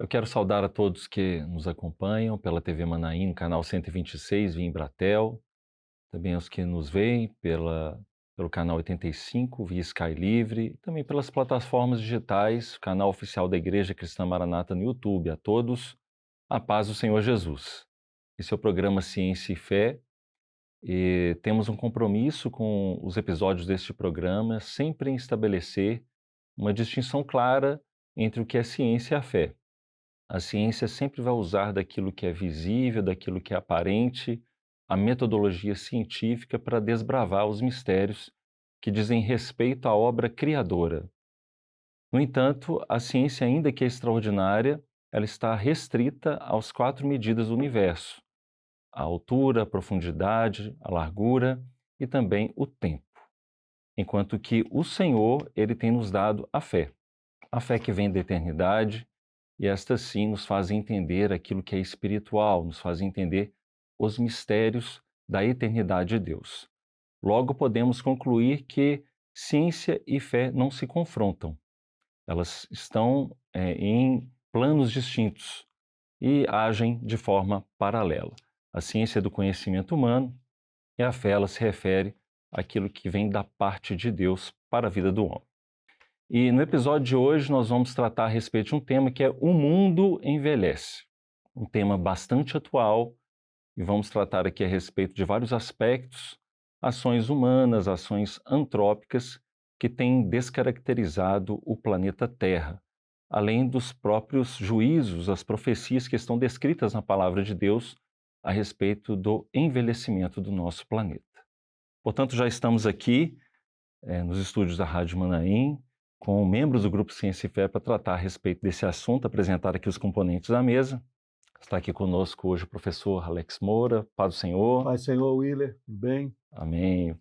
Eu quero saudar a todos que nos acompanham pela TV Manaim, no canal 126, via Embratel, também aos que nos veem pelo canal 85, via Sky Livre, também pelas plataformas digitais, o canal oficial da Igreja Cristã Maranata no YouTube. A todos, a paz do Senhor Jesus. Esse é o programa Ciência e Fé, e temos um compromisso com os episódios deste programa, sempre em estabelecer uma distinção clara entre o que é ciência e a fé. A ciência sempre vai usar daquilo que é visível, daquilo que é aparente, a metodologia científica para desbravar os mistérios que dizem respeito à obra criadora. No entanto, a ciência, ainda que extraordinária, ela está restrita às 4 medidas do universo: a altura, a profundidade, a largura e também o tempo. Enquanto que o Senhor, ele tem nos dado a fé que vem da eternidade. E esta sim nos faz entender aquilo que é espiritual, nos faz entender os mistérios da eternidade de Deus. Logo, podemos concluir que ciência e fé não se confrontam. Elas estão em planos distintos e agem de forma paralela. A ciência é do conhecimento humano e a fé ela se refere àquilo que vem da parte de Deus para a vida do homem. E no episódio de hoje nós vamos tratar a respeito de um tema que é o mundo envelhece. Um tema bastante atual, e vamos tratar aqui a respeito de vários aspectos, ações humanas, ações antrópicas que têm descaracterizado o planeta Terra, além dos próprios juízos, as profecias que estão descritas na palavra de Deus a respeito do envelhecimento do nosso planeta. Portanto, já estamos aqui nos estúdios da Rádio Manaim, com membros do Grupo Ciência e Fé para tratar a respeito desse assunto, apresentar aqui os componentes da mesa. Está aqui conosco hoje o professor Alex Moura. Paz do Senhor. Paz do Senhor, Willer. Tudo bem? Amém. O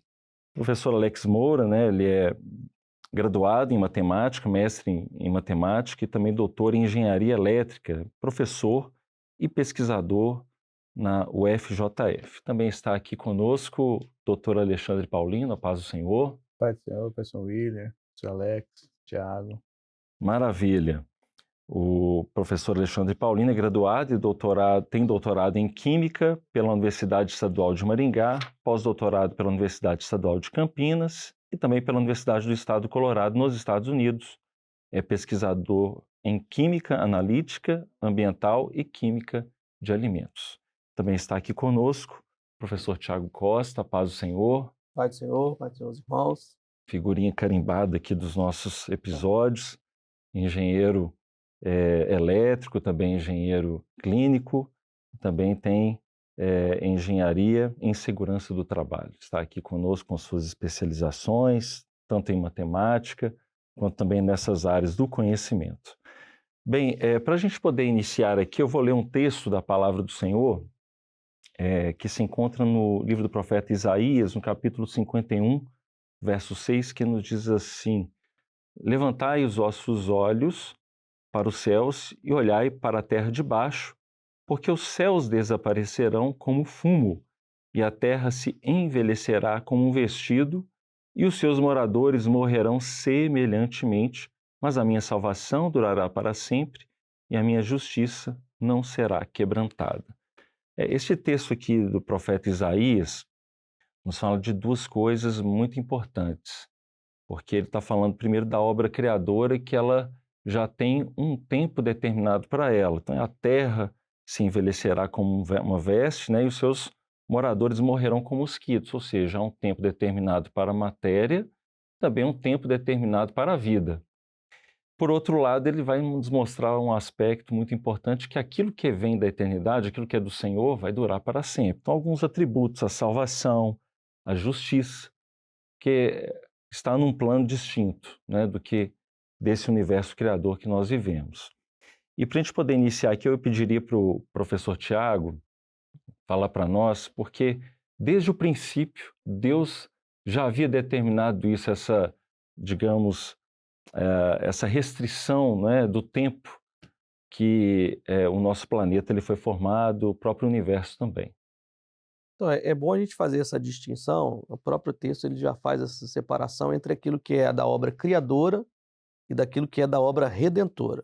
professor Alex Moura, ele é graduado em matemática, mestre em matemática e também doutor em engenharia elétrica, professor e pesquisador na UFJF. Também está aqui conosco o doutor Alexandre Paulino. A paz do Senhor. Paz do Senhor, professor Willer, professor Alex, Tiago. Maravilha. O professor Alexandre Paulino é graduado e tem doutorado em Química pela Universidade Estadual de Maringá, pós-doutorado pela Universidade Estadual de Campinas e também pela Universidade do Estado do Colorado, nos Estados Unidos. É pesquisador em Química Analítica, Ambiental e Química de Alimentos. Também está aqui conosco o professor Tiago Costa. Paz do Senhor. Paz do Senhor, irmãos. Figurinha carimbada aqui dos nossos episódios, engenheiro elétrico, também engenheiro clínico, também tem engenharia em segurança do trabalho. Está aqui conosco com suas especializações, tanto em matemática, quanto também nessas áreas do conhecimento. Bem, para a gente poder iniciar aqui, eu vou ler um texto da Palavra do Senhor, que se encontra no livro do profeta Isaías, no capítulo 51, verso 6, que nos diz assim: levantai os vossos olhos para os céus e olhai para a terra de baixo, porque os céus desaparecerão como fumo, e a terra se envelhecerá como um vestido, e os seus moradores morrerão semelhantemente, mas a minha salvação durará para sempre, e a minha justiça não será quebrantada. Este texto aqui do profeta Isaías nos fala de duas coisas muito importantes, porque ele está falando primeiro da obra criadora, que ela já tem um tempo determinado para ela. Então, a terra se envelhecerá como uma veste, né? E os seus moradores morrerão como mosquitos, ou seja, há um tempo determinado para a matéria, também um tempo determinado para a vida. Por outro lado, ele vai nos mostrar um aspecto muito importante, que aquilo que vem da eternidade, aquilo que é do Senhor, vai durar para sempre. Então, alguns atributos: a salvação, a justiça, que está num plano distinto, né, do que desse universo criador que nós vivemos. E para a gente poder iniciar aqui, eu pediria para o professor Tiago falar para nós, porque desde o princípio Deus já havia determinado isso, digamos, essa restrição, né, do tempo que o nosso planeta ele foi formado, o próprio universo também. Então, é bom a gente fazer essa distinção. O próprio texto ele já faz essa separação entre aquilo que é da obra criadora e daquilo que é da obra redentora.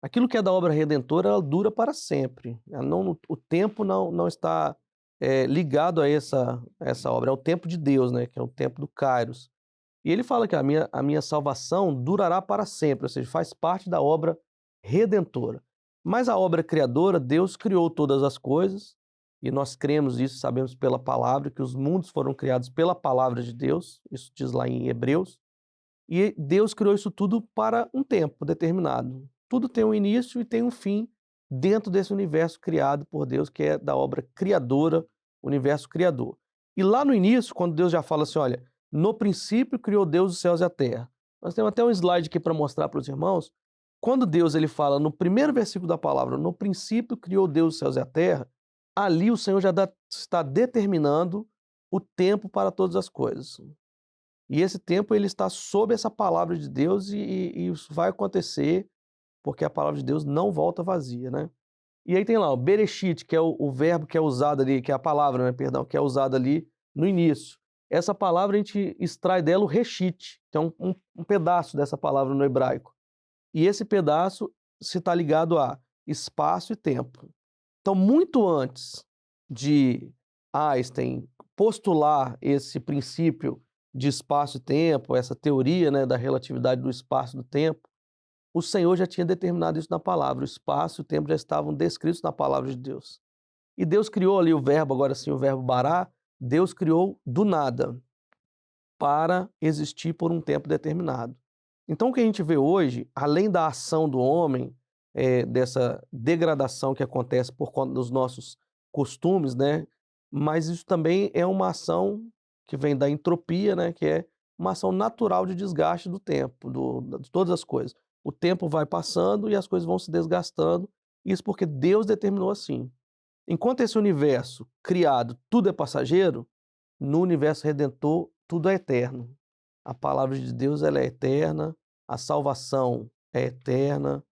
Aquilo que é da obra redentora, ela dura para sempre. O tempo não está ligado a essa obra. É o tempo de Deus, né? Que é o tempo do Kairos. E ele fala que a minha salvação durará para sempre, ou seja, faz parte da obra redentora. Mas a obra criadora, Deus criou todas as coisas, e nós cremos isso, sabemos pela palavra, que os mundos foram criados pela palavra de Deus, isso diz lá em Hebreus, e Deus criou isso tudo para um tempo determinado. Tudo tem um início e tem um fim dentro desse universo criado por Deus, que é da obra criadora, universo criador. E lá no início, quando Deus já fala assim, olha, no princípio criou Deus os céus e a terra. Nós temos até um slide aqui para mostrar para os irmãos. Quando Deus ele fala no primeiro versículo da palavra, no princípio criou Deus os céus e a terra, ali o Senhor já está determinando o tempo para todas as coisas. E esse tempo ele está sob essa palavra de Deus e isso vai acontecer porque a palavra de Deus não volta vazia, né? E aí tem lá o Bereshit, que é o verbo que é usado ali, que é a palavra, né, perdão, que é usada ali no início. Essa palavra a gente extrai dela o Reshit, que é um pedaço dessa palavra no hebraico. E esse pedaço se está ligado a espaço e tempo. Então, muito antes de Einstein postular esse princípio de espaço e tempo, essa teoria, né, da relatividade do espaço e do tempo, o Senhor já tinha determinado isso na palavra. O espaço e o tempo já estavam descritos na palavra de Deus. E Deus criou ali o verbo, agora sim, o verbo bará, Deus criou do nada para existir por um tempo determinado. Então, o que a gente vê hoje, além da ação do homem, dessa degradação que acontece por conta dos nossos costumes, né? Mas isso também é uma ação que vem da entropia, né? Que é uma ação natural de desgaste do tempo, de todas as coisas. O tempo vai passando e as coisas vão se desgastando, isso porque Deus determinou assim. Enquanto esse universo criado, tudo é passageiro, no universo redentor, tudo é eterno. A palavra de Deus ela é eterna, a salvação é eterna,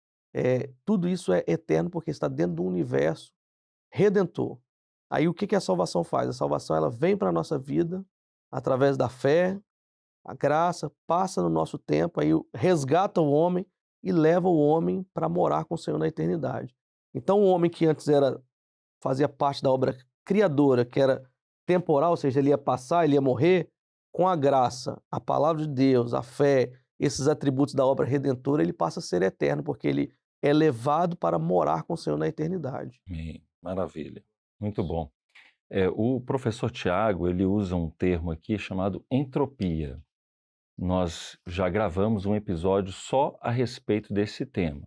tudo isso é eterno porque está dentro do universo redentor. Aí o que a salvação faz? A salvação ela vem para a nossa vida através da fé, a graça passa no nosso tempo, aí resgata o homem e leva o homem para morar com o Senhor na eternidade. Então o homem que antes fazia parte da obra criadora, que era temporal, ou seja, ele ia passar, ele ia morrer, com a graça, a palavra de Deus, a fé, esses atributos da obra redentora, ele passa a ser eterno, porque ele é levado para morar com o Senhor na eternidade. Amém. Maravilha. Muito bom. O professor Tiago, ele usa um termo aqui chamado entropia. Nós já gravamos um episódio só a respeito desse tema.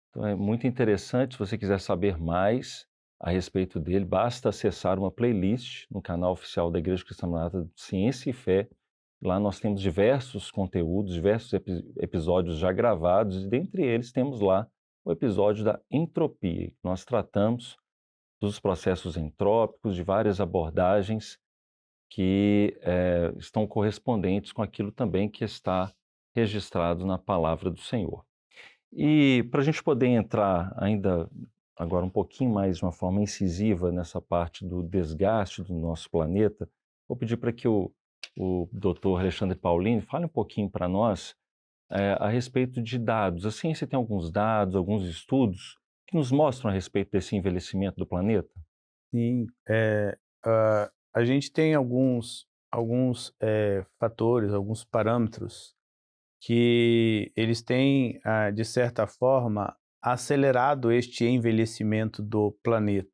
Então é muito interessante, se você quiser saber mais a respeito dele, basta acessar uma playlist no canal oficial da Igreja Cristã Maranata de Ciência e Fé. Lá nós temos diversos conteúdos, diversos episódios já gravados, e dentre eles temos lá o episódio da entropia. Nós tratamos dos processos entrópicos, de várias abordagens que estão correspondentes com aquilo também que está registrado na palavra do Senhor. E para a gente poder entrar ainda agora um pouquinho mais de uma forma incisiva nessa parte do desgaste do nosso planeta, vou pedir para que o Dr. Alexandre Paulini fale um pouquinho para nós a respeito de dados. A ciência tem alguns dados, alguns estudos que nos mostram a respeito desse envelhecimento do planeta? Sim, a gente tem alguns fatores, alguns parâmetros que eles têm, de certa forma, acelerado este envelhecimento do planeta.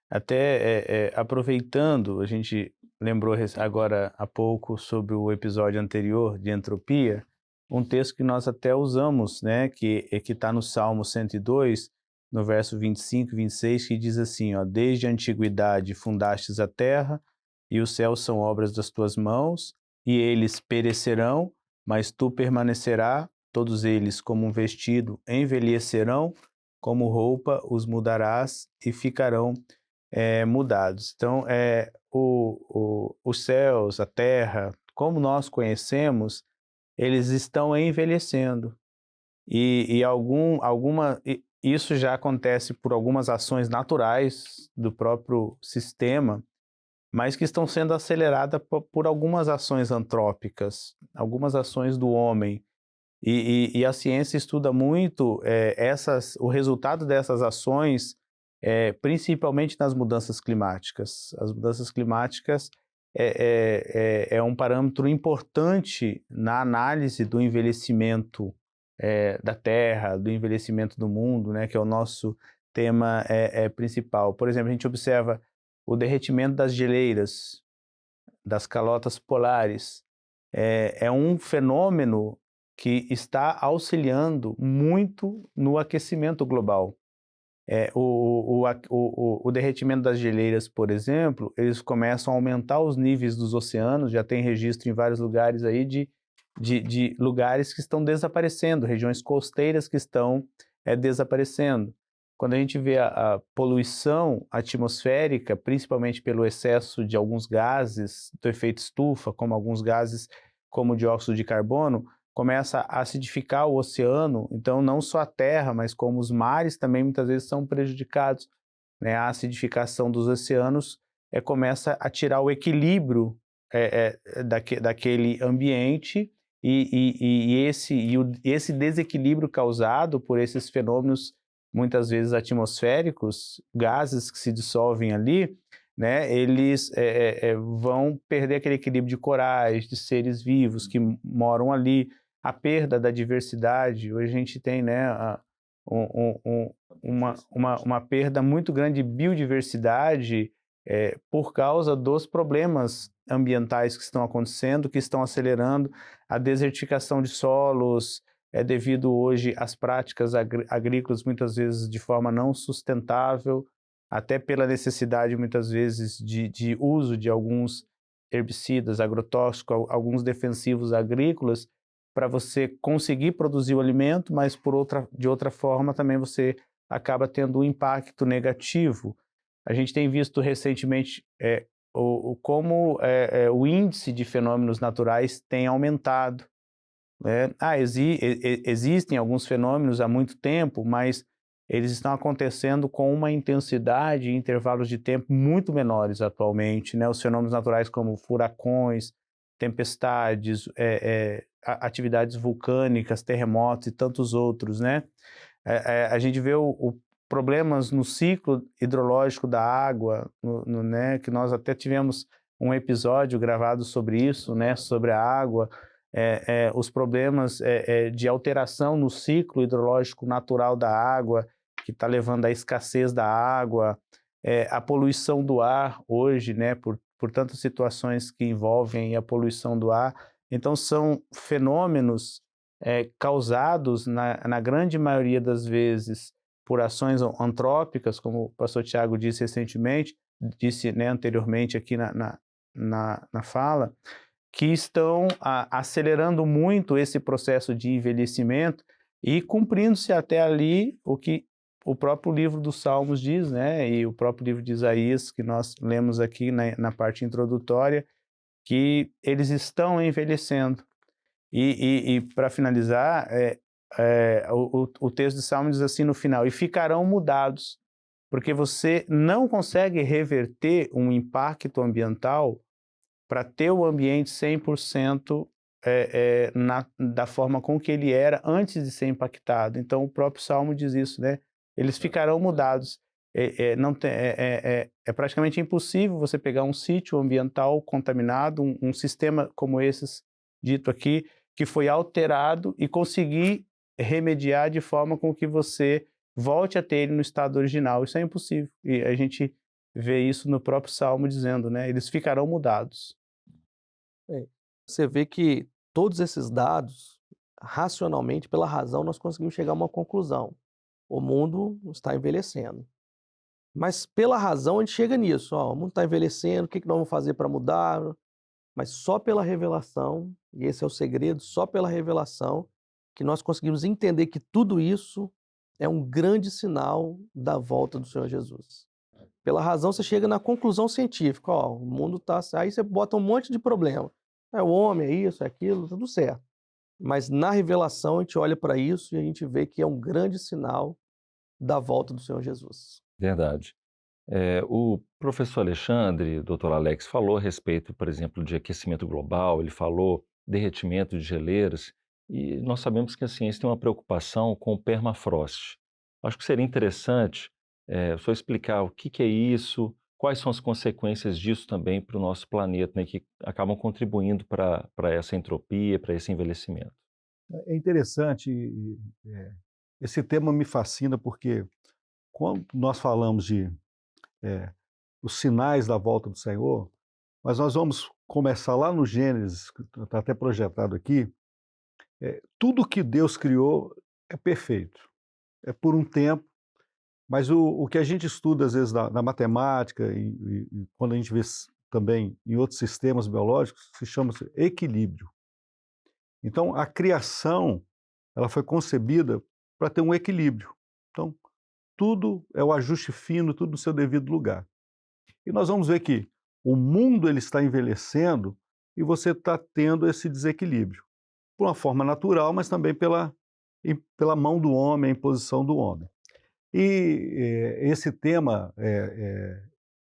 Até aproveitando, a gente lembrou agora há pouco sobre o episódio anterior de entropia, um texto que nós até usamos, né, que está no Salmo 102, no verso 25 e 26, que diz assim, ó, desde a antiguidade fundastes a terra, e os céus são obras das tuas mãos, e eles perecerão, mas tu permanecerá, todos eles como um vestido envelhecerão, como roupa os mudarás e ficarão mudados. Então, os céus, a terra, como nós conhecemos, eles estão envelhecendo. Isso já acontece por algumas ações naturais do próprio sistema, mas que estão sendo aceleradas por algumas ações antrópicas, algumas ações do homem, E a ciência estuda muito o resultado dessas ações, principalmente nas mudanças climáticas. As mudanças climáticas é um parâmetro importante na análise do envelhecimento da Terra, do envelhecimento do mundo, né, que é o nosso tema principal. Por exemplo, a gente observa o derretimento das geleiras, das calotas polares. É um fenômeno que está auxiliando muito no aquecimento global. O derretimento das geleiras, por exemplo, eles começam a aumentar os níveis dos oceanos, já tem registro em vários lugares aí de lugares que estão desaparecendo, regiões costeiras que estão desaparecendo. Quando a gente vê a poluição atmosférica, principalmente pelo excesso de alguns gases do efeito estufa, como alguns gases como o dióxido de carbono, começa a acidificar o oceano, então não só a terra, mas como os mares também muitas vezes são prejudicados, né? A acidificação dos oceanos começa a tirar o equilíbrio daquele ambiente e esse desequilíbrio causado por esses fenômenos muitas vezes atmosféricos, gases que se dissolvem ali, né, eles vão perder aquele equilíbrio de corais, de seres vivos que moram ali, a perda da diversidade. Hoje a gente tem, né, uma perda muito grande de biodiversidade por causa dos problemas ambientais que estão acontecendo, que estão acelerando a desertificação de solos, devido hoje às práticas agrícolas muitas vezes de forma não sustentável, até pela necessidade muitas vezes de uso de alguns herbicidas, agrotóxicos, alguns defensivos agrícolas, para você conseguir produzir o alimento, mas de outra forma também você acaba tendo um impacto negativo. A gente tem visto recentemente como o índice de fenômenos naturais tem aumentado. Existem alguns fenômenos há muito tempo, mas eles estão acontecendo com uma intensidade e intervalos de tempo muito menores atualmente, né? Os fenômenos naturais como furacões, tempestades, atividades vulcânicas, terremotos e tantos outros, né? A gente vê problemas no ciclo hidrológico da água, né? Que nós até tivemos um episódio gravado sobre isso, né? Sobre a água. Os problemas de alteração no ciclo hidrológico natural da água, que está levando à escassez da água, a poluição do ar hoje, né, por tantas situações que envolvem a poluição do ar. Então, são fenômenos causados, na grande maioria das vezes, por ações antrópicas, como o pastor Tiago disse recentemente, disse, né, anteriormente aqui na fala, que estão acelerando muito esse processo de envelhecimento e cumprindo-se até ali o que o próprio livro dos Salmos diz, né? E o próprio livro de Isaías, que nós lemos aqui na parte introdutória, que eles estão envelhecendo. E para finalizar, o texto de Salmos diz assim no final: e ficarão mudados, porque você não consegue reverter um impacto ambiental para ter o ambiente 100% da forma com que ele era antes de ser impactado. Então, o próprio Salmo diz isso, né? Eles ficarão mudados. É praticamente impossível você pegar um sítio ambiental contaminado, um sistema como esses dito aqui, que foi alterado, e conseguir remediar de forma com que você volte a ter ele no estado original. Isso é impossível. E a gente vê isso no próprio Salmo dizendo, né? Eles ficarão mudados. Você vê que todos esses dados, racionalmente, pela razão, nós conseguimos chegar a uma conclusão. O mundo está envelhecendo. Mas pela razão a gente chega nisso. O mundo está envelhecendo, o que nós vamos fazer para mudar? Mas só pela revelação, e esse é o segredo, só pela revelação, que nós conseguimos entender que tudo isso é um grande sinal da volta do Senhor Jesus. Pela razão você chega na conclusão científica, o mundo está... Aí você bota um monte de problema. O homem, é isso, é aquilo, tudo certo. Mas na revelação a gente olha para isso e a gente vê que é um grande sinal da volta do Senhor Jesus. Verdade. O professor Alexandre, doutor Alex, falou a respeito, por exemplo, de aquecimento global, ele falou derretimento de geleiras, E nós sabemos que a ciência tem uma preocupação com o permafrost. Acho que seria interessante, o senhor explicar o que que é isso, quais são as consequências disso também para o nosso planeta, né, que acabam contribuindo para essa entropia, para esse envelhecimento. É interessante, esse tema me fascina porque quando nós falamos de eh, os sinais da volta do Senhor, mas nós vamos começar lá no Gênesis, que está até projetado aqui, tudo que Deus criou é perfeito, é por um tempo, mas o que a gente estuda às vezes na matemática e quando a gente vê também em outros sistemas biológicos, se chama equilíbrio. Então, a criação, ela foi concebida para ter um equilíbrio. Então, tudo é o ajuste fino, tudo no seu devido lugar. E nós vamos ver que o mundo ele está envelhecendo e você está tendo esse desequilíbrio. Por uma forma natural, mas também pela mão do homem, a imposição do homem. E esse tema,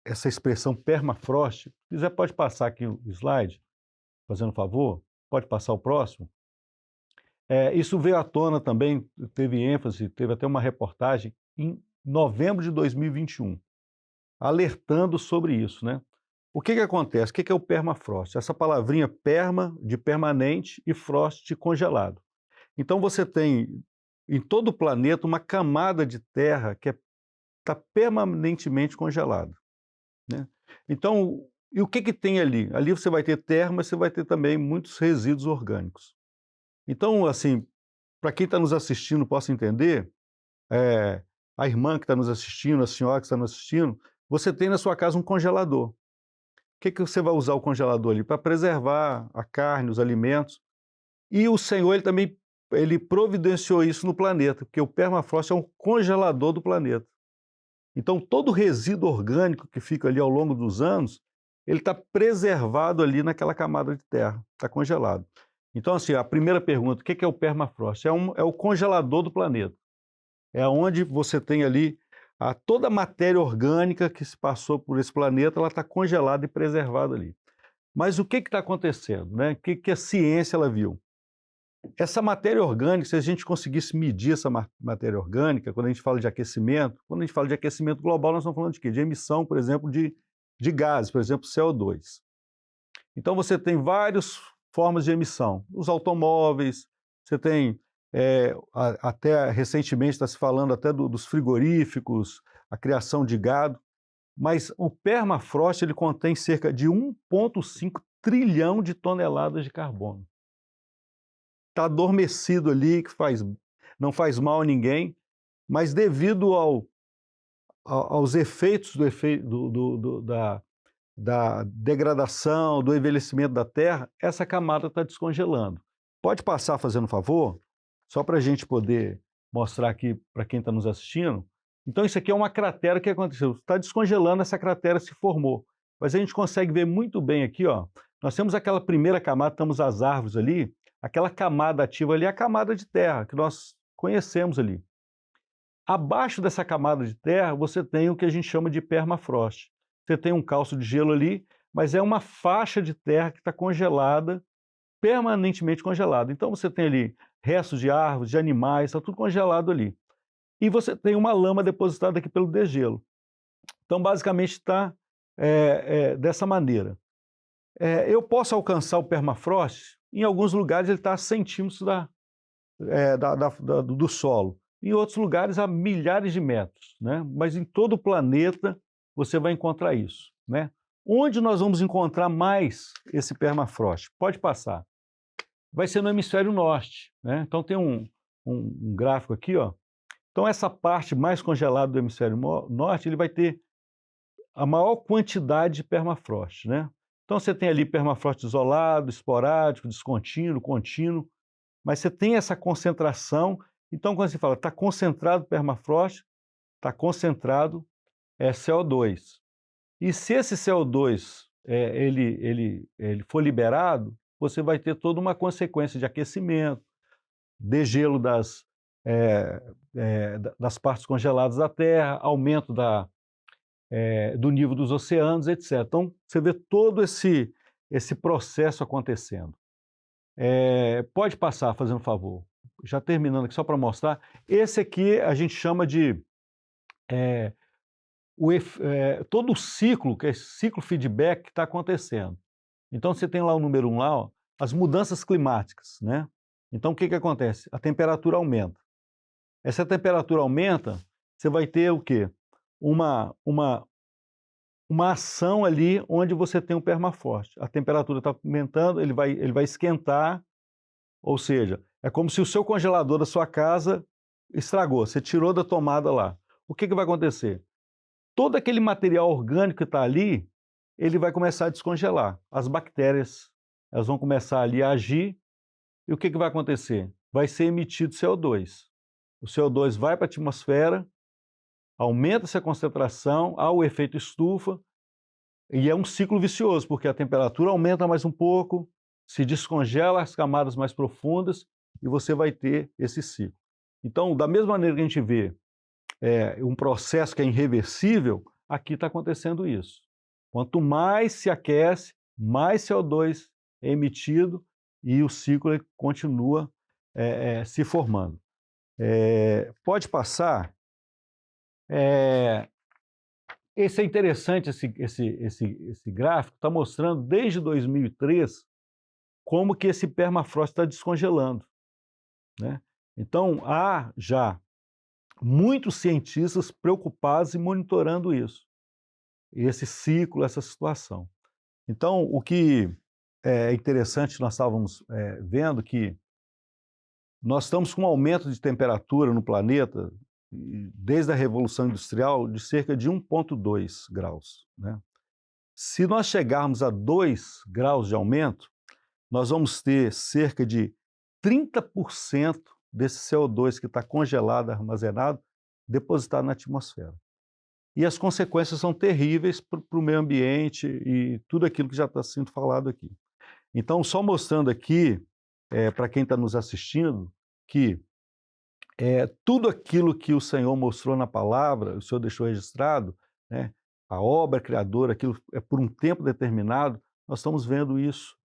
essa expressão permafrost, se quiser pode passar aqui o slide, fazendo um favor, pode passar o próximo. Isso veio à tona também, teve ênfase, teve até uma reportagem em novembro de 2021, alertando sobre isso, né? O que que acontece? O que que é o permafrost? Essa palavrinha perma, de permanente, e frost, de congelado. Então você tem em todo o planeta uma camada de terra que está permanentemente congelada, né? Então, e o que que tem ali? Ali você vai ter terra, mas você vai ter também muitos resíduos orgânicos. Então, assim, para quem está nos assistindo possa entender, a irmã que está nos assistindo, a senhora que está nos assistindo, você tem na sua casa um congelador. O que que você vai usar o congelador ali? Para preservar a carne, os alimentos. E o Senhor, ele também ele providenciou isso no planeta, porque o permafrost é um congelador do planeta. Então, todo o resíduo orgânico que fica ali ao longo dos anos, ele está preservado ali naquela camada de terra, está congelado. Então, assim, a primeira pergunta, o que é o permafrost? É o congelador do planeta. É onde você tem ali toda a matéria orgânica que se passou por esse planeta, ela está congelada e preservada ali. Mas o que está acontecendo, né? O que a ciência ela viu? Essa matéria orgânica, se a gente conseguisse medir essa matéria orgânica, quando a gente fala de aquecimento, quando a gente fala de aquecimento global, nós estamos falando de quê? De emissão, por exemplo, de gases, por exemplo, CO2. Então você tem várias formas de emissão. Os automóveis, você tem, até recentemente está se falando até dos frigoríficos, a criação de gado, mas o permafrost ele contém cerca de 1,5 trilhão de toneladas de carbono. Está adormecido ali, que não faz mal a ninguém, mas devido aos efeitos da degradação, do envelhecimento da Terra, essa camada está descongelando. Pode passar fazendo um favor? Só para a gente poder mostrar aqui para quem está nos assistindo. Então isso aqui é uma cratera que aconteceu. Está descongelando, essa cratera se formou. Mas a gente consegue ver muito bem aqui, ó. Nós temos aquela primeira camada, temos as árvores ali, aquela camada ativa ali é a camada de terra, que nós conhecemos ali. Abaixo dessa camada de terra, você tem o que a gente chama de permafrost. Você tem um calço de gelo ali, mas é uma faixa de terra que está congelada, permanentemente congelada. Então você tem ali restos de árvores, de animais, está tudo congelado ali. E você tem uma lama depositada aqui pelo degelo. Então, basicamente, está dessa maneira. Eu posso alcançar o permafrost, em alguns lugares ele está a centímetros do solo, em outros lugares a milhares de metros, né? Mas em todo o planeta você vai encontrar isso, né? Onde nós vamos encontrar mais esse permafrost? Pode passar. Vai ser no hemisfério norte, né? Então tem um gráfico aqui, ó. Então essa parte mais congelada do hemisfério norte, ele vai ter a maior quantidade de permafrost, né? Então você tem ali permafrost isolado, esporádico, descontínuo, contínuo, mas você tem essa concentração. Então quando você fala está concentrado permafrost, está concentrado CO2. E se esse CO2 ele for liberado, você vai ter toda uma consequência de aquecimento, degelo das partes congeladas da Terra, aumento do nível dos oceanos, etc. Então, você vê todo esse processo acontecendo. Pode passar, fazendo um favor. Já terminando aqui, só para mostrar. Esse aqui a gente chama de todo o ciclo, que é esse ciclo feedback que está acontecendo. Então, você tem lá o número 1, lá, ó, as mudanças climáticas, né? Então, o que acontece? A temperatura aumenta. Essa temperatura aumenta, você vai ter o quê? Uma ação ali onde você tem um permafrost. A temperatura está aumentando, ele vai esquentar, ou seja, é como se o seu congelador da sua casa estragou, você tirou da tomada lá. O que vai acontecer? Todo aquele material orgânico que está ali, ele vai começar a descongelar. As bactérias, elas vão começar ali a agir, e o que vai acontecer? Vai ser emitido CO2. O CO2 vai para a atmosfera, aumenta-se a concentração, há o efeito estufa, e é um ciclo vicioso, porque a temperatura aumenta mais um pouco, se descongela as camadas mais profundas, e você vai ter esse ciclo. Então, da mesma maneira que a gente vê um processo que é irreversível, aqui está acontecendo isso. Quanto mais se aquece, mais CO2 é emitido e o ciclo continua se formando. Pode passar. Esse é interessante, esse gráfico está mostrando desde 2003 como que esse permafrost está descongelando, né? Então, há já muitos cientistas preocupados e monitorando isso, esse ciclo, essa situação. Então, o que é interessante, nós estávamos vendo que nós estamos com um aumento de temperatura no planeta, desde a Revolução Industrial, de cerca de 1,2 graus, né? Se nós chegarmos a 2 graus de aumento, nós vamos ter cerca de 30% desse CO2 que está congelado, armazenado, depositado na atmosfera. E as consequências são terríveis para o meio ambiente e tudo aquilo que já está sendo falado aqui. Então, só mostrando aqui, para quem está nos assistindo, que tudo aquilo que o Senhor mostrou na palavra, o Senhor deixou registrado, né, a obra criadora, aquilo é por um tempo determinado, nós estamos vendo isso.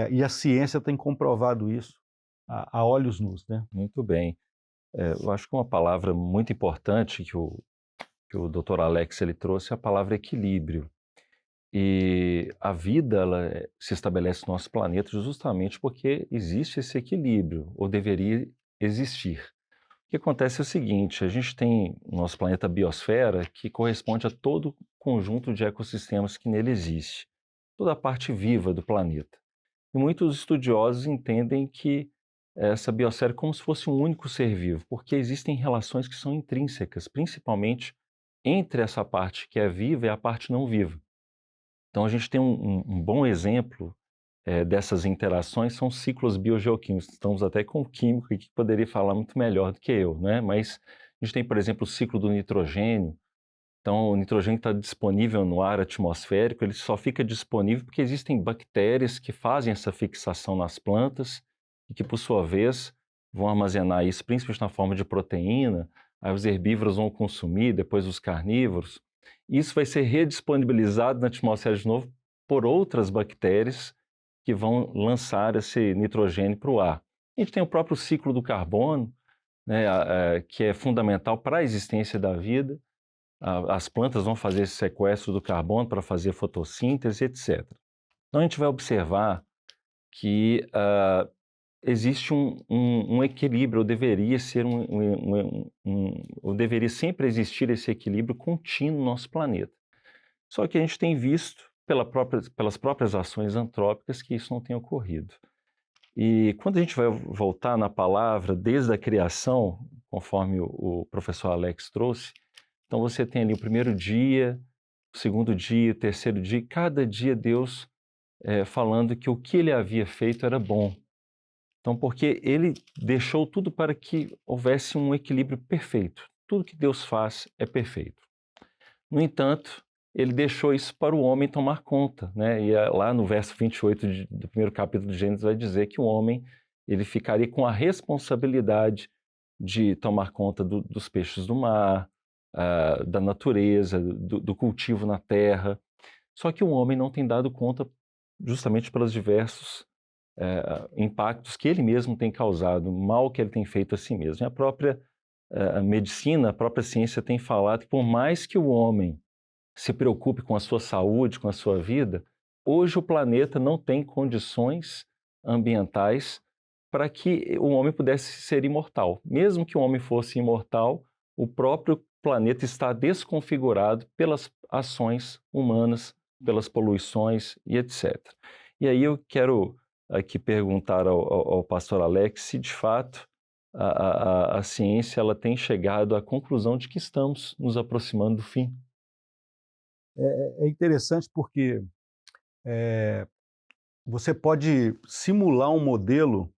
E a ciência tem comprovado isso a olhos nus, né? Muito bem. Eu acho que uma palavra muito importante que o Dr. Alex ele trouxe é a palavra equilíbrio. E a vida ela se estabelece no nosso planeta justamente porque existe esse equilíbrio, ou deveria existir. O que acontece é o seguinte, a gente tem no nosso planeta a biosfera, que corresponde a todo o conjunto de ecossistemas que nele existe, toda a parte viva do planeta. E muitos estudiosos entendem que essa biosfera é como se fosse um único ser vivo, porque existem relações que são intrínsecas, principalmente entre essa parte que é viva e a parte não viva. Então a gente tem um bom exemplo dessas interações, são ciclos biogeoquímicos. Estamos até com um químico aqui que poderia falar muito melhor do que eu, né? Mas a gente tem, por exemplo, o ciclo do nitrogênio. Então, o nitrogênio está disponível no ar atmosférico, ele só fica disponível porque existem bactérias que fazem essa fixação nas plantas e que, por sua vez, vão armazenar isso, principalmente na forma de proteína, aí os herbívoros vão consumir, depois os carnívoros. Isso vai ser redisponibilizado na atmosfera de novo por outras bactérias que vão lançar esse nitrogênio para o ar. A gente tem o próprio ciclo do carbono, né, que é fundamental para a existência da vida. As plantas vão fazer esse sequestro do carbono para fazer fotossíntese, etc. Então, a gente vai observar que existe um equilíbrio, ou deveria ser ou deveria sempre existir esse equilíbrio contínuo no nosso planeta. Só que a gente tem visto, pelas próprias ações antrópicas, que isso não tem ocorrido. E quando a gente vai voltar na palavra, desde a criação, conforme o professor Alex trouxe, então você tem ali o primeiro dia, o segundo dia, o terceiro dia, cada dia Deus falando que o que ele havia feito era bom. Então, porque ele deixou tudo para que houvesse um equilíbrio perfeito. Tudo que Deus faz é perfeito. No entanto, ele deixou isso para o homem tomar conta, né? E lá no verso 28 do primeiro capítulo de Gênesis vai dizer que o homem ele ficaria com a responsabilidade de tomar conta dos peixes do mar, da natureza, do cultivo na terra. Só que o homem não tem dado conta justamente pelos diversos impactos que ele mesmo tem causado, mal que ele tem feito a si mesmo. E a própria medicina, a própria ciência tem falado que por mais que o homem se preocupe com a sua saúde, com a sua vida, hoje o planeta não tem condições ambientais para que o homem pudesse ser imortal. Mesmo que o homem fosse imortal, o próprio planeta está desconfigurado pelas ações humanas, pelas poluições e etc. E aí eu quero aqui perguntar ao pastor Alex se de fato a ciência ela tem chegado à conclusão de que estamos nos aproximando do fim. É interessante porque você pode simular um modelo